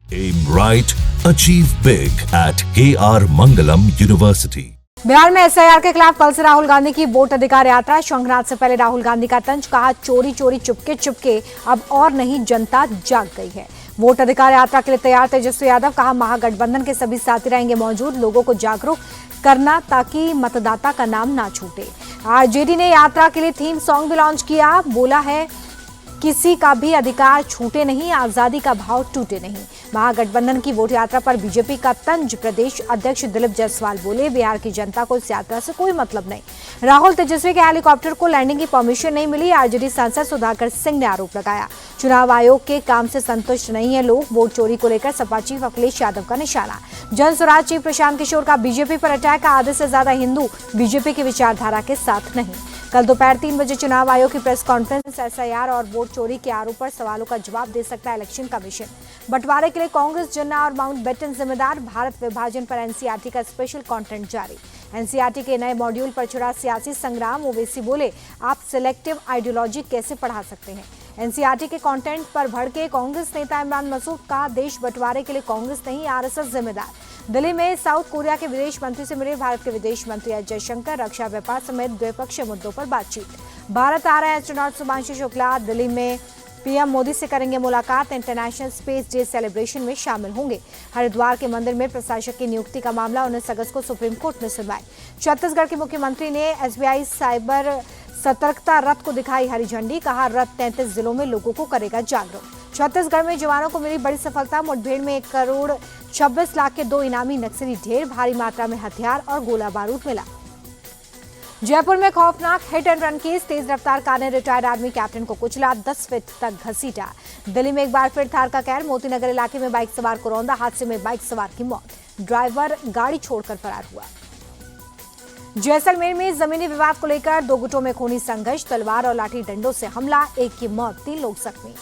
Aim right, achieve big at KR Mangalam University. Bihar में SIR के खिलाफ कल से राहुल गांधी की वोट अधिकार यात्रा। शंखनाद से पहले राहुल गांधी का तंज, कहा चोरी चोरी चुपके चुपके अब और नहीं, जनता जाग गई है। वोट अधिकार यात्रा के लिए तैयार तेजस्वी यादव, कहा महागठबंधन के सभी साथी रहेंगे मौजूद, लोगों को जागरूक करना ताकि मतदाता का नाम ना छूटे। आरजेडी ने यात्रा के लिए थीम सॉन्ग भी लॉन्च किया, बोला है किसी का भी अधिकार छूटे नहीं, आजादी का भाव टूटे नहीं। महागठबंधन की वोट यात्रा पर बीजेपी का तंज, प्रदेश अध्यक्ष दिलीप जायसवाल बोले बिहार की जनता को इस यात्रा से कोई मतलब नहीं। राहुल तेजस्वी के हेलीकॉप्टर को लैंडिंग की परमिशन नहीं मिली, आरजेडी सांसद सुधाकर सिंह ने आरोप लगाया। चुनाव आयोग के काम से संतुष्ट नहीं है लोग, वोट चोरी को लेकर सपा चीफ अखिलेश यादव का निशाना। जन स्वराज चीफ प्रशांत किशोर का बीजेपी पर अटैक, आधे से ज्यादा हिंदू बीजेपी की विचारधारा के साथ नहीं। कल दोपहर 3 बजे चुनाव आयोग की प्रेस कॉन्फ्रेंस, एसआईआर और वोट चोरी के आरोप पर सवालों का जवाब दे सकता है इलेक्शन कमीशन। बंटवारे के लिए कांग्रेस, जन्ना और माउंटबेटन जिम्मेदार, भारत विभाजन पर एनसीईआरटी का स्पेशल कंटेंट जारी। एनसीईआरटी के नए मॉड्यूल पर छिड़ा सियासी संग्राम, ओवैसी बोले आप सिलेक्टिव आइडियोलॉजी कैसे पढ़ा सकते हैं। एनसीईआरटी के कंटेंट पर भड़के कांग्रेस नेता इमरान मसूद, का देश बंटवारे के लिए कांग्रेस नहीं आरएसएस जिम्मेदार। दिल्ली में साउथ कोरिया के विदेश मंत्री से मिले भारत के विदेश मंत्री एस जयशंकर, रक्षा व्यापार समेत द्विपक्षीय मुद्दों पर बातचीत। भारत आ रहे एस्ट्रोनॉट शुभांशु शुक्ला दिल्ली में पीएम मोदी से करेंगे मुलाकात, इंटरनेशनल स्पेस डे सेलिब्रेशन में शामिल होंगे। हरिद्वार के मंदिर में प्रशासक की नियुक्ति का मामला 19 अगस्त को सुप्रीम कोर्ट में सुनवाई। छत्तीसगढ़ के मुख्यमंत्री ने एसबीआई साइबर सतर्कता रथ को दिखाई हरी झंडी, कहा रथ 33 जिलों में लोगों को करेगा जागरूक। छत्तीसगढ़ में जवानों को मिली बड़ी सफलता, मुठभेड़ में 1,26,00,000 के 2 इनामी नक्सली ढेर, भारी मात्रा में हथियार और गोला बारूद मिला। जयपुर में खौफनाक हिट एंड रन केस, तेज रफ्तार कार ने रिटायर्ड आर्मी कैप्टन को कुचला, 10 फीट तक घसीटा। दिल्ली में एक बार फिर थार का कहर, मोतीनगर इलाके में बाइक सवार को रौंदा, हादसे में बाइक सवार की मौत, ड्राइवर गाड़ी छोड़कर फरार हुआ। जैसलमेर में जमीनी विवाद को लेकर 2 गुटों में खूनी संघर्ष, तलवार और लाठी डंडों से हमला, एक की मौत, 3 लोग जख्मी।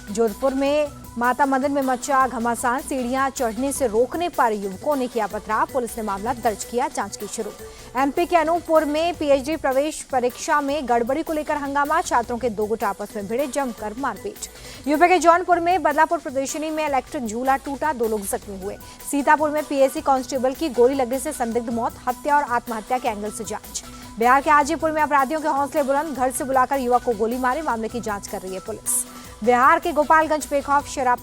जोधपुर में माता मंदिर में मचा घमासान, सीढ़ियां चढ़ने से रोकने पर युवकों ने किया पथराव, पुलिस ने मामला दर्ज किया, जांच की शुरू। एमपी के अनूपपुर में पीएचडी प्रवेश परीक्षा में गड़बड़ी को लेकर हंगामा, छात्रों के 2 गुट आपस में भिड़े, जमकर मारपीट। यूपी के जौनपुर में बदलापुर प्रदर्शनी में इलेक्ट्रिक झूला टूटा, 2 लोग जख्मी हुए। सीतापुर में पीएससी कांस्टेबल की गोली लगने से संदिग्ध मौत, हत्या और आत्महत्या के एंगल से जांच। बिहार के हाजीपुर में अपराधियों के हौसले बुलंद, घर से बुलाकर युवक को गोली मारी, मामले की जांच कर रही है पुलिस। बिहार के गोपालगंज बेखौफ शराब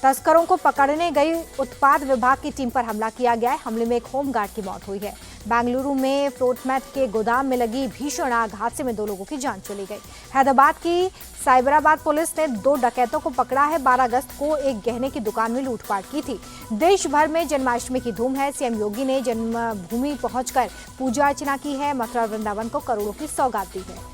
तस्करों को पकड़ने गई उत्पाद विभाग की टीम पर हमला किया गया है, हमले में एक होमगार्ड की मौत हुई है। बेंगलुरु में फ्लोटमैट के गोदाम में लगी भीषण आग, हादसे में 2 लोगों की जान चली गई। हैदराबाद की साइबराबाद पुलिस ने 2 डकैतों को पकड़ा है, 12 अगस्त को एक गहने की दुकान में लूटपाट की थी। देश भर में जन्माष्टमी की धूम है, सीएम योगी ने जन्मभूमि पहुंचकर पूजा अर्चना की है, मथुरा वृंदावन को करोड़ों की सौगात दी है।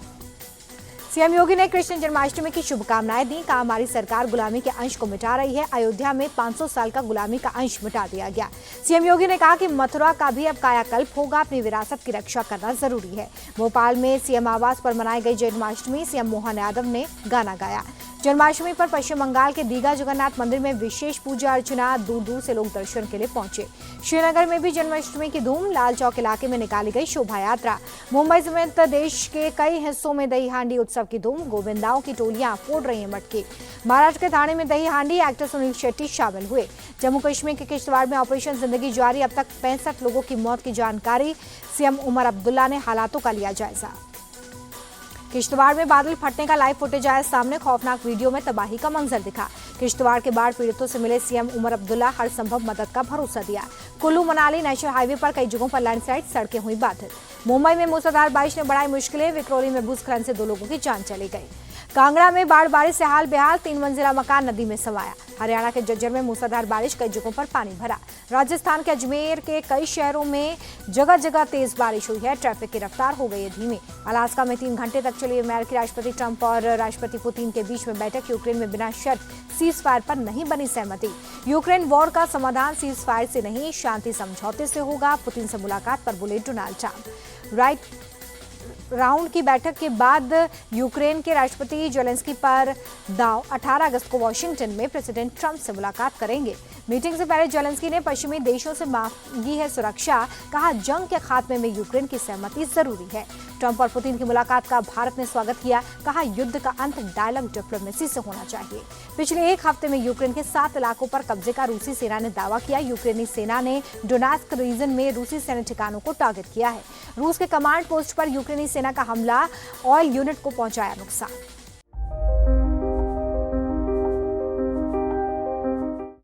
सीएम योगी ने कृष्ण जन्माष्टमी की शुभकामनाएं दी, कहा हमारी सरकार गुलामी के अंश को मिटा रही है, अयोध्या में 500 साल का गुलामी का अंश मिटा दिया गया। सीएम योगी ने कहा कि मथुरा का भी अब कायाकल्प होगा, अपनी विरासत की रक्षा करना जरूरी है। भोपाल में सीएम आवास पर मनाई गई जन्माष्टमी, सीएम मोहन यादव ने गाना गाया। जन्माष्टमी पर पश्चिम बंगाल के दीघा जगन्नाथ मंदिर में विशेष पूजा अर्चना, दूर दूर से लोग दर्शन के लिए पहुंचे। श्रीनगर में भी जन्माष्टमी की धूम, लाल चौक इलाके में निकाली गई शोभा यात्रा। मुंबई समेत देश के कई हिस्सों में दही हांडी उत्सव की धूम, गोविंदाओं की टोलियां फोड़ रही हैं मटके। महाराष्ट्र के थाने में दही हांडी, एक्टर सुनील शेट्टी शामिल हुए। जम्मू कश्मीर के किश्तवाड़ में ऑपरेशन जिंदगी जारी, अब तक 65 लोगों की मौत की जानकारी, सीएम उमर अब्दुल्ला ने हालातों का लिया जायजा। किश्तवाड़ में बादल फटने का लाइव फुटेज आया सामने, खौफनाक वीडियो में तबाही का मंजर दिखा। किश्तवाड़ के बाढ़ पीड़ितों से मिले सीएम उमर अब्दुल्ला, हर संभव मदद का भरोसा दिया। कुल्लू मनाली नेशनल हाईवे पर कई जगहों पर लैंडस्लाइड, सड़कें हुई बाधित। मुंबई में मूसलाधार बारिश ने बढ़ाई मुश्किलें, विक्रोली में भूस्खलन से 2 लोगों की जान चली गई। कांगड़ा में बाढ़ बारिश से हाल बेहाल, 3 मंजिला मकान नदी में समाया। हरियाणा के झज्जर में मूसलाधार बारिश, कई जगहों पर पानी भरा। राजस्थान के अजमेर के कई शहरों में जगह जगह तेज बारिश हुई है, ट्रैफिक की रफ्तार हो गई है धीमी। अलास्का में 3 घंटे तक चली अमेरिकी राष्ट्रपति ट्रंप और राष्ट्रपति पुतिन के बीच में बैठक, यूक्रेन में बिना शर्त सीज फायर पर नहीं बनी सहमति। यूक्रेन वॉर का समाधान सीज फायर से नहीं, शांति समझौते से होगा, पुतिन से मुलाकात पर बोले डोनाल्ड ट्रंप। राउंड की बैठक के बाद यूक्रेन के राष्ट्रपति जेलेंस्की पर दांव। 18 अगस्त को वॉशिंगटन में प्रेसिडेंट ट्रंप से मुलाकात करेंगे। मीटिंग से पहले जेलेंस्की ने पश्चिमी देशों से मांगी है सुरक्षा। कहा जंग के खात्मे में यूक्रेन की सहमति जरूरी है। ट्रंप और पुतिन की मुलाकात का भारत ने स्वागत किया। कहा युद्ध का अंत डायलॉग डिप्लोमेसी से होना चाहिए। पिछले एक हफ्ते में यूक्रेन के 7 इलाकों पर कब्जे का रूसी सेना ने दावा किया। यूक्रेनी सेना ने डोनेट्स्क रीजन में रूसी सैन्य ठिकानों को टारगेट किया है। रूस के कमांड पोस्ट पर यूक्रेनी सेना का हमला, ऑयल यूनिट को पहुंचाया नुकसान।